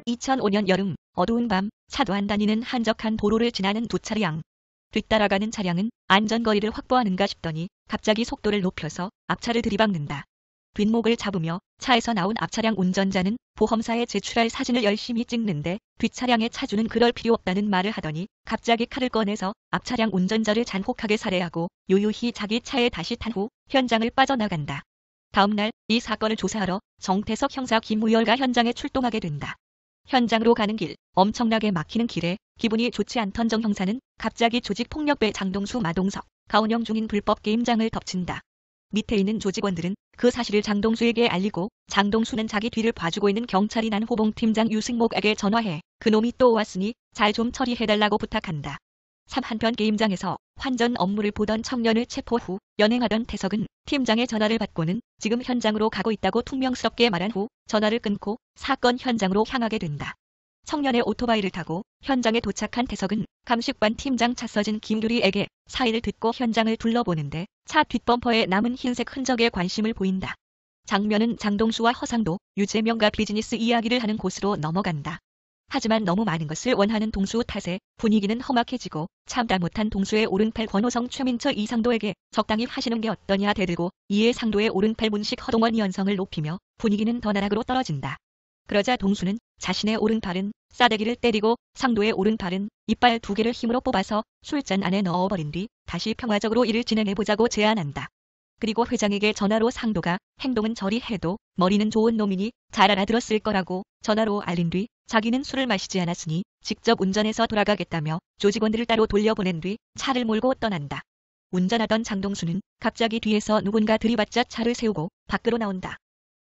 2005년 여름, 어두운 밤, 차도 안 다니는 한적한 도로를 지나는 두 차량. 뒤따라가는 차량은 안전거리를 확보하는가 싶더니 갑자기 속도를 높여서 앞차를 들이박는다. 뒷목을 잡으며 차에서 나온 앞차량 운전자는 보험사에 제출할 사진을 열심히 찍는데 뒷차량의 차주는 그럴 필요 없다는 말을 하더니 갑자기 칼을 꺼내서 앞차량 운전자를 잔혹하게 살해하고 유유히 자기 차에 다시 탄 후 현장을 빠져나간다. 다음날 이 사건을 조사하러 정태석 형사 김우열가 현장에 출동하게 된다. 현장으로 가는 길, 엄청나게 막히는 길에 기분이 좋지 않던 정 형사는 갑자기 조직폭력배 장동수 마동석, 가운영 중인 불법 게임장을 덮친다. 밑에 있는 조직원들은 그 사실을 장동수에게 알리고 장동수는 자기 뒤를 봐주고 있는 경찰이 난 호봉팀장 유승목에게 전화해 그놈이 또 왔으니 잘 좀 처리해달라고 부탁한다. 한편 게임장에서 환전 업무를 보던 청년을 체포 후 연행하던 태석은 팀장의 전화를 받고는 지금 현장으로 가고 있다고 퉁명스럽게 말한 후 전화를 끊고 사건 현장으로 향하게 된다. 청년의 오토바이를 타고 현장에 도착한 태석은 감식반 팀장 차서진 김규리에게 사의를 듣고 현장을 둘러보는데 차 뒷범퍼에 남은 흰색 흔적에 관심을 보인다. 장면은 장동수와 허상도, 유재명과 비즈니스 이야기를 하는 곳으로 넘어간다. 하지만 너무 많은 것을 원하는 동수 탓에 분위기는 험악해지고 참다 못한 동수의 오른팔 권호성 최민철 이상도에게 적당히 하시는 게 어떠냐 대들고 이에 상도의 오른팔 문식 허동원 연성을 높이며 분위기는 더 나락으로 떨어진다. 그러자 동수는 자신의 오른팔은 싸대기를 때리고 상도의 오른팔은 이빨 두 개를 힘으로 뽑아서 술잔 안에 넣어버린 뒤 다시 평화적으로 일을 진행해보자고 제안한다. 그리고 회장에게 전화로 상도가 행동은 저리 해도 머리는 좋은 놈이니 잘 알아들었을 거라고 전화로 알린 뒤 자기는 술을 마시지 않았으니 직접 운전해서 돌아가겠다며 조직원들을 따로 돌려보낸 뒤 차를 몰고 떠난다. 운전하던 장동수는 갑자기 뒤에서 누군가 들이받자 차를 세우고 밖으로 나온다.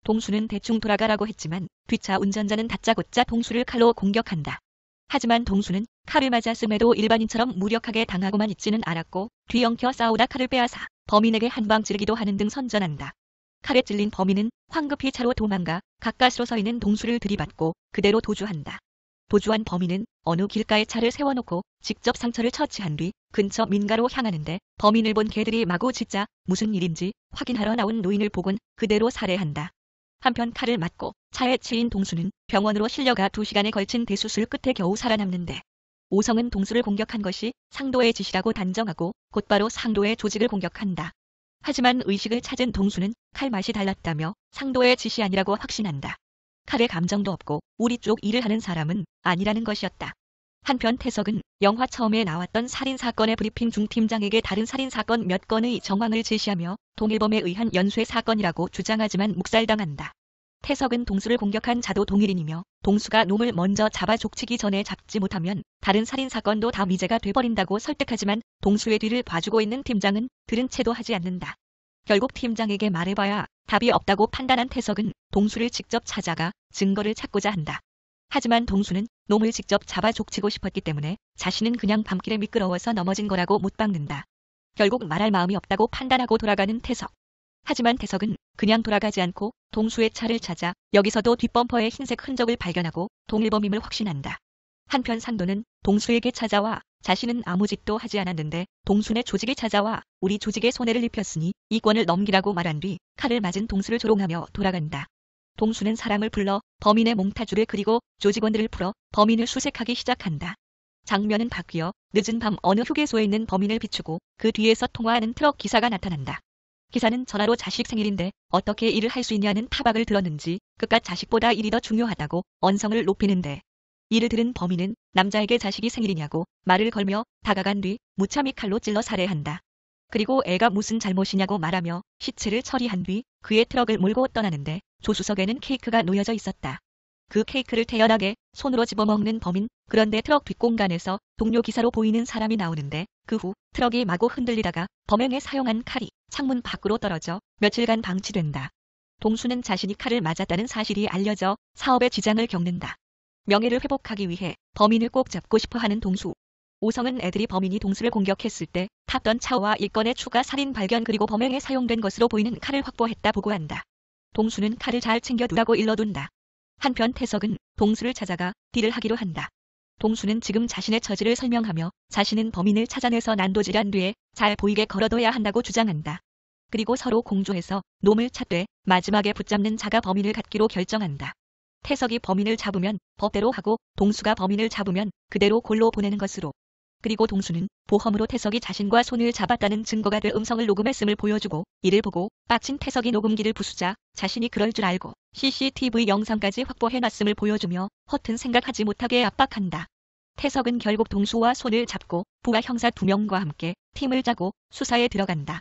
동수는 대충 돌아가라고 했지만 뒷차 운전자는 다짜고짜 동수를 칼로 공격한다. 하지만 동수는 칼을 맞았음에도 일반인처럼 무력하게 당하고만 있지는 않았고 뒤엉켜 싸우다 칼을 빼앗아 범인에게 한 방 찌르기도 하는 등 선전한다. 칼에 찔린 범인은 황급히 차로 도망가 가까스로 서 있는 동수를 들이받고 그대로 도주한다. 도주한 범인은 어느 길가에 차를 세워놓고 직접 상처를 처치한 뒤 근처 민가로 향하는데 범인을 본 개들이 마구 짖자 무슨 일인지 확인하러 나온 노인을 보곤 그대로 살해한다. 한편 칼을 맞고 차에 치인 동수는 병원으로 실려가 2시간에 걸친 대수술 끝에 겨우 살아남는데 오성은 동수를 공격한 것이 상도의 짓이라고 단정하고 곧바로 상도의 조직을 공격한다. 하지만 의식을 찾은 동수는 칼 맛이 달랐다며 상도의 짓이 아니라고 확신한다. 칼에 감정도 없고 우리 쪽 일을 하는 사람은 아니라는 것이었다. 한편 태석은 영화 처음에 나왔던 살인사건의 브리핑 중 팀장에게 다른 살인사건 몇 건의 정황을 제시하며 동일범에 의한 연쇄 사건이라고 주장하지만 묵살당한다. 태석은 동수를 공격한 자도 동일인이며 동수가 놈을 먼저 잡아 족치기 전에 잡지 못하면 다른 살인사건도 다 미제가 돼버린다고 설득하지만 동수의 뒤를 봐주고 있는 팀장은 들은 채도 하지 않는다. 결국 팀장에게 말해봐야 답이 없다고 판단한 태석은 동수를 직접 찾아가 증거를 찾고자 한다. 하지만 동수는 놈을 직접 잡아 족치고 싶었기 때문에 자신은 그냥 밤길에 미끄러워서 넘어진 거라고 못 박는다. 결국 말할 마음이 없다고 판단하고 돌아가는 태석. 하지만 태석은 그냥 돌아가지 않고 동수의 차를 찾아 여기서도 뒷범퍼에 흰색 흔적을 발견하고 동일범임을 확신한다. 한편 상도는 동수에게 찾아와 자신은 아무 짓도 하지 않았는데 동수네 조직이 찾아와 우리 조직에 손해를 입혔으니 이권을 넘기라고 말한 뒤 칼을 맞은 동수를 조롱하며 돌아간다. 동수는 사람을 불러 범인의 몽타주를 그리고 조직원들을 풀어 범인을 수색하기 시작한다. 장면은 바뀌어 늦은 밤 어느 휴게소에 있는 범인을 비추고 그 뒤에서 통화하는 트럭 기사가 나타난다. 기사는 전화로 자식 생일인데 어떻게 일을 할 수 있냐는 타박을 들었는지 그깟 자식보다 일이 더 중요하다고 언성을 높이는데 이를 들은 범인은 남자에게 자식이 생일이냐고 말을 걸며 다가간 뒤 무참히 칼로 찔러 살해한다. 그리고 애가 무슨 잘못이냐고 말하며 시체를 처리한 뒤 그의 트럭을 몰고 떠나는데 조수석에는 케이크가 놓여져 있었다. 그 케이크를 태연하게 손으로 집어먹는 범인. 그런데 트럭 뒷공간에서 동료 기사로 보이는 사람이 나오는데 그 후 트럭이 마구 흔들리다가 범행에 사용한 칼이 창문 밖으로 떨어져 며칠간 방치된다. 동수는 자신이 칼을 맞았다는 사실이 알려져 사업에 지장을 겪는다. 명예를 회복하기 위해 범인을 꼭 잡고 싶어하는 동수. 오성은 애들이 범인이 동수를 공격했을 때 탔던 차와 일건의 추가 살인 발견 그리고 범행에 사용된 것으로 보이는 칼을 확보했다 보고한다. 동수는 칼을 잘 챙겨두라고 일러둔다. 한편 태석은 동수를 찾아가 딜을 하기로 한다. 동수는 지금 자신의 처지를 설명하며 자신은 범인을 찾아내서 난도질한 뒤에 잘 보이게 걸어둬야 한다고 주장한다. 그리고 서로 공조해서 놈을 찾되 마지막에 붙잡는 자가 범인을 갖기로 결정한다. 태석이 범인을 잡으면 법대로 하고 동수가 범인을 잡으면 그대로 골로 보내는 것으로. 그리고 동수는 보험으로 태석이 자신과 손을 잡았다는 증거가 될 음성을 녹음했음을 보여주고 이를 보고 빡친 태석이 녹음기를 부수자 자신이 그럴 줄 알고 CCTV 영상까지 확보해놨음을 보여주며 허튼 생각하지 못하게 압박한다. 태석은 결국 동수와 손을 잡고 부하 형사 2명과 함께 팀을 짜고 수사에 들어간다.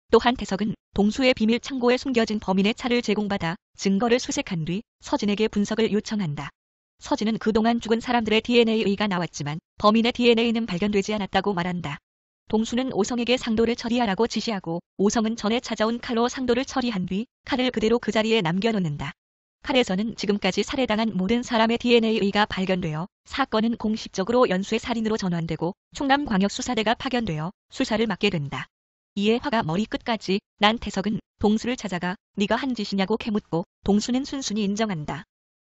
또한 태석은 동수의 비밀 창고에 숨겨진 범인의 차를 제공받아 증거를 수색한 뒤 서진에게 분석을 요청한다. 서진은 그동안 죽은 사람들의 DNA가 나왔지만 범인의 DNA는 발견되지 않았다고 말한다. 동수는 오성에게 상도를 처리하라고 지시하고 오성은 전에 찾아온 칼로 상도를 처리한 뒤 칼을 그대로 그 자리에 남겨놓는다. 칼에서는 지금까지 살해당한 모든 사람의 DNA가 발견되어 사건은 공식적으로 연쇄 살인으로 전환되고 충남광역수사대가 파견되어 수사를 맡게 된다. 이에 화가 머리끝까지 난 태석은 동수를 찾아가 네가 한 짓이냐고 캐묻고 동수는 순순히 인정한다.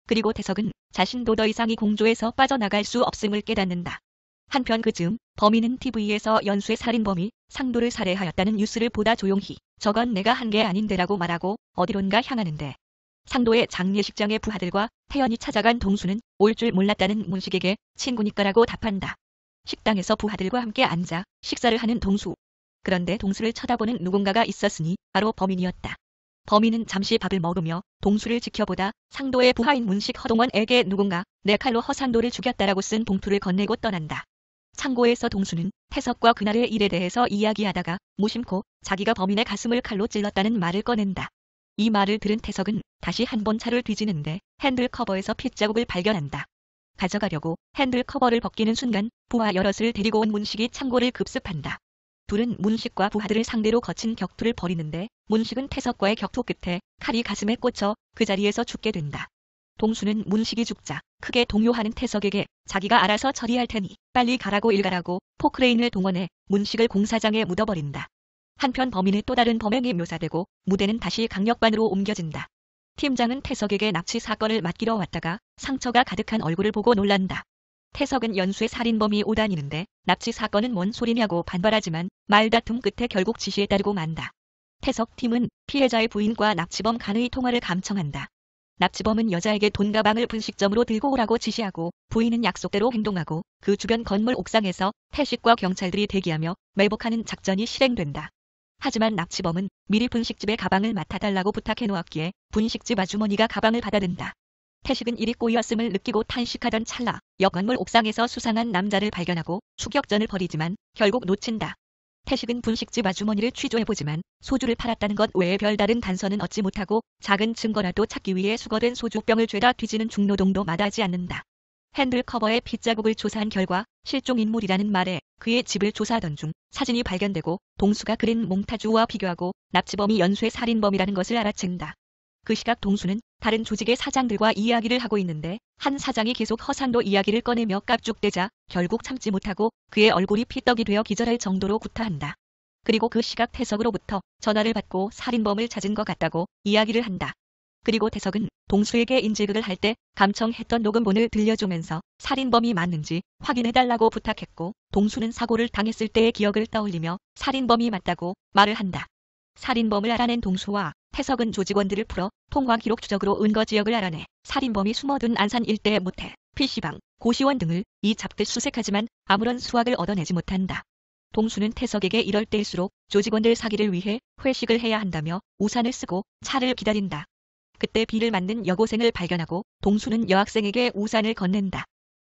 그리고 태석은 자신도 더 이상 이 공조에서 빠져나갈 수 없음을 깨닫는다. 한편 그즈음 범인은 TV에서 연쇄 살인범이 상도를 살해하였다는 뉴스를 보다 조용히 저건 내가 한 게 아닌데라고 말하고 어디론가 향하는데 상도의 장례식장의 부하들과 태연히 찾아간 동수는 올 줄 몰랐다는 문식에게 친구니까라고 답한다. 식당에서 부하들과 함께 앉아 식사를 하는 동수. 그런데 동수를 쳐다보는 누군가가 있었으니 바로 범인이었다. 범인은 잠시 밥을 먹으며 동수를 지켜보다 상도의 부하인 문식 허동원에게 누군가 내 칼로 허상도를 죽였다라고 쓴 봉투를 건네고 떠난다. 창고에서 동수는 태석과 그날의 일에 대해서 이야기하다가 무심코 자기가 범인의 가슴을 칼로 찔렀다는 말을 꺼낸다. 이 말을 들은 태석은 다시 한 번 차를 뒤지는데 핸들 커버에서 핏자국을 발견한다. 가져가려고 핸들 커버를 벗기는 순간 부하 여럿을 데리고 온 문식이 창고를 급습한다. 둘은 문식과 부하들을 상대로 거친 격투를 벌이는데 문식은 태석과의 격투 끝에 칼이 가슴에 꽂혀 그 자리에서 죽게 된다. 동수는 문식이 죽자 크게 동요하는 태석에게 자기가 알아서 처리할 테니 빨리 가라고 일가라고 포크레인을 동원해 문식을 공사장에 묻어버린다. 한편 범인의 또 다른 범행이 묘사되고 무대는 다시 강력반으로 옮겨진다. 팀장은 태석에게 납치 사건을 맡기러 왔다가 상처가 가득한 얼굴을 보고 놀란다. 태석은 연쇄 살인범이 오다니는데 납치 사건은 뭔 소리냐고 반발하지만 말다툼 끝에 결국 지시에 따르고 만다. 태석 팀은 피해자의 부인과 납치범 간의 통화를 감청한다. 납치범은 여자에게 돈 가방을 분식점으로 들고 오라고 지시하고 부인은 약속대로 행동하고 그 주변 건물 옥상에서 태식과 경찰들이 대기하며 매복하는 작전이 실행된다. 하지만 납치범은 미리 분식집에 가방을 맡아달라고 부탁해 놓았기에 분식집 아주머니가 가방을 받아든다. 태식은 일이 꼬였음을 느끼고 탄식하던 찰나 옆 건물 옥상에서 수상한 남자를 발견하고 추격전을 벌이지만 결국 놓친다. 태식은 분식집 아주머니를 취조해보지만 소주를 팔았다는 것 외에 별다른 단서는 얻지 못하고 작은 증거라도 찾기 위해 수거된 소주병을 죄다 뒤지는 중노동도 마다하지 않는다. 핸들 커버에 핏자국을 조사한 결과 실종인물이라는 말에 그의 집을 조사하던 중 사진이 발견되고 동수가 그린 몽타주와 비교하고 납치범이 연쇄 살인범이라는 것을 알아챈다. 그 시각 동수는 다른 조직의 사장들과 이야기를 하고 있는데 한 사장이 계속 허상도 이야기를 꺼내며 깝죽대자 결국 참지 못하고 그의 얼굴이 피떡이 되어 기절할 정도로 구타한다. 그리고 그 시각 태석으로부터 전화를 받고 살인범을 찾은 것 같다고 이야기를 한다. 그리고 태석은 동수에게 인질극을 할 때 감청했던 녹음본을 들려주면서 살인범이 맞는지 확인해달라고 부탁했고 동수는 사고를 당했을 때의 기억을 떠올리며 살인범이 맞다고 말을 한다. 살인범을 알아낸 동수와 태석은 조직원들을 풀어 통화 기록 추적으로 은거 지역을 알아내 살인범이 숨어둔 안산 일대의 모텔, PC방, 고시원 등을 이잡듯 수색하지만 아무런 수확을 얻어내지 못한다. 동수는 태석에게 이럴 때일수록 조직원들 사기를 위해 회식을 해야 한다며 우산을 쓰고 차를 기다린다. 그때 비를 맞는 여고생을 발견하고 동수는 여학생에게 우산을 건넨다.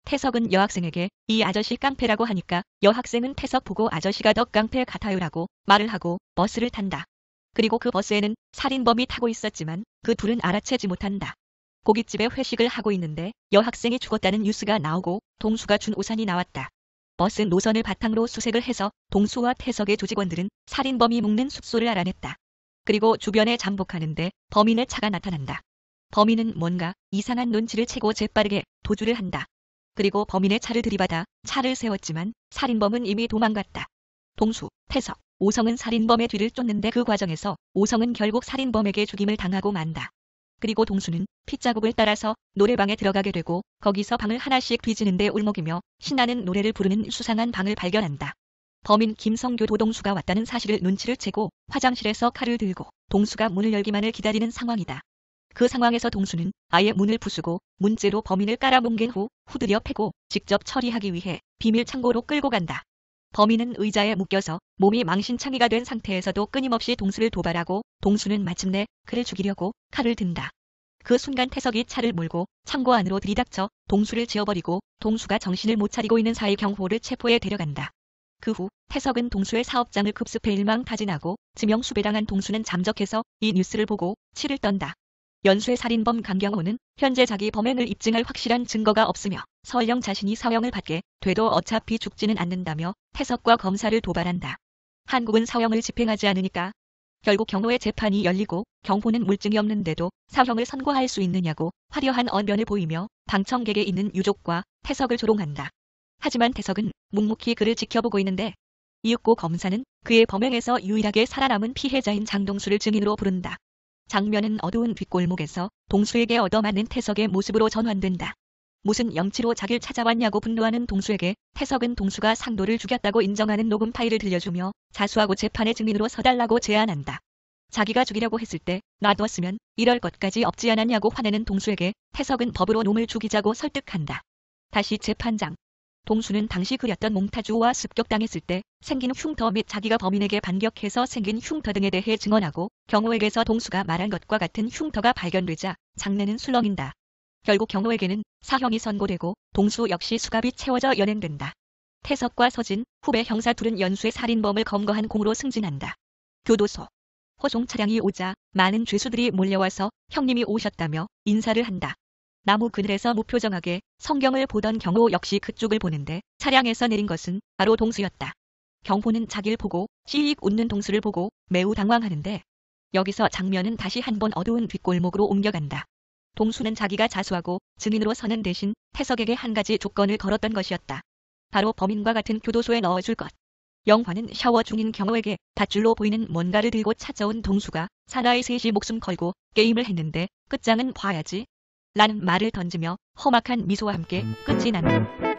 태석은 여학생에게 이 아저씨 깡패라고 하니까 여학생은 태석 보고 아저씨가 더 깡패 같아요라고 말을 하고 버스를 탄다. 그리고 그 버스에는 살인범이 타고 있었지만 그 둘은 알아채지 못한다. 고깃집에 회식을 하고 있는데 여학생이 죽었다는 뉴스가 나오고 동수가 준 우산이 나왔다. 버스 노선을 바탕으로 수색을 해서 동수와 태석의 조직원들은 살인범이 묵는 숙소를 알아냈다. 그리고 주변에 잠복하는데 범인의 차가 나타난다. 범인은 뭔가 이상한 눈치를 채고 재빠르게 도주를 한다. 그리고 범인의 차를 들이받아 차를 세웠지만 살인범은 이미 도망갔다. 동수, 태석, 오성은 살인범의 뒤를 쫓는데 그 과정에서 오성은 결국 살인범에게 죽임을 당하고 만다. 그리고 동수는 핏자국을 따라서 노래방에 들어가게 되고 거기서 방을 하나씩 뒤지는데 울먹이며 신나는 노래를 부르는 수상한 방을 발견한다. 범인 김성규 도동수가 왔다는 사실을 눈치를 채고 화장실에서 칼을 들고 동수가 문을 열기만을 기다리는 상황이다. 그 상황에서 동수는 아예 문을 부수고 문째로 범인을 깔아뭉갠 후 후드려 패고 직접 처리하기 위해 비밀 창고로 끌고 간다. 범인은 의자에 묶여서 몸이 망신창이가 된 상태에서도 끊임없이 동수를 도발하고 동수는 마침내 그를 죽이려고 칼을 든다. 그 순간 태석이 차를 몰고 창고 안으로 들이닥쳐 동수를 지어버리고 동수가 정신을 못 차리고 있는 사이 경호를 체포해 데려간다. 그 후 태석은 동수의 사업장을 급습해 일망타진하고 지명수배당한 동수는 잠적해서 이 뉴스를 보고 치를 떤다. 연쇄 살인범 강경호는 현재 자기 범행을 입증할 확실한 증거가 없으며 설령 자신이 사형을 받게 돼도 어차피 죽지는 않는다며 태석과 검사를 도발한다. 한국은 사형을 집행하지 않으니까. 결국 경호의 재판이 열리고 경호는 물증이 없는데도 사형을 선고할 수 있느냐고 화려한 언변을 보이며 방청객에 있는 유족과 태석을 조롱한다. 하지만 태석은 묵묵히 그를 지켜보고 있는데 이윽고 검사는 그의 범행에서 유일하게 살아남은 피해자인 장동수를 증인으로 부른다. 장면은 어두운 뒷골목에서 동수에게 얻어맞는 태석의 모습으로 전환된다. 무슨 염치로 자기를 찾아왔냐고 분노하는 동수에게 태석은 동수가 상도를 죽였다고 인정하는 녹음 파일을 들려주며 자수하고 재판의 증인으로 서달라고 제안한다. 자기가 죽이려고 했을 때 놔뒀으면 이럴 것까지 없지 않았냐고 화내는 동수에게 태석은 법으로 놈을 죽이자고 설득한다. 다시 재판장. 동수는 당시 그렸던 몽타주와 습격당했을 때 생긴 흉터 및 자기가 범인에게 반격해서 생긴 흉터 등에 대해 증언하고 경호에게서 동수가 말한 것과 같은 흉터가 발견되자 장례는 술렁인다. 결국 경호에게는 사형이 선고되고 동수 역시 수갑이 채워져 연행된다. 태석과 서진, 후배 형사 둘은 연쇄 살인범을 검거한 공으로 승진한다. 교도소. 호송 차량이 오자 많은 죄수들이 몰려와서 형님이 오셨다며 인사를 한다. 나무 그늘에서 무표정하게 성경을 보던 경호 역시 그쪽을 보는데 차량에서 내린 것은 바로 동수였다. 경호는 자기를 보고 씩 웃는 동수를 보고 매우 당황하는데 여기서 장면은 다시 한번 어두운 뒷골목으로 옮겨간다. 동수는 자기가 자수하고 증인으로 서는 대신 태석에게 한 가지 조건을 걸었던 것이었다. 바로 범인과 같은 교도소에 넣어줄 것. 영화는 샤워 중인 경호에게 밧줄로 보이는 뭔가를 들고 찾아온 동수가 사나이 셋이 목숨 걸고 게임을 했는데 끝장은 봐야지 라는 말을 던지며 험악한 미소와 함께 끝이 난다.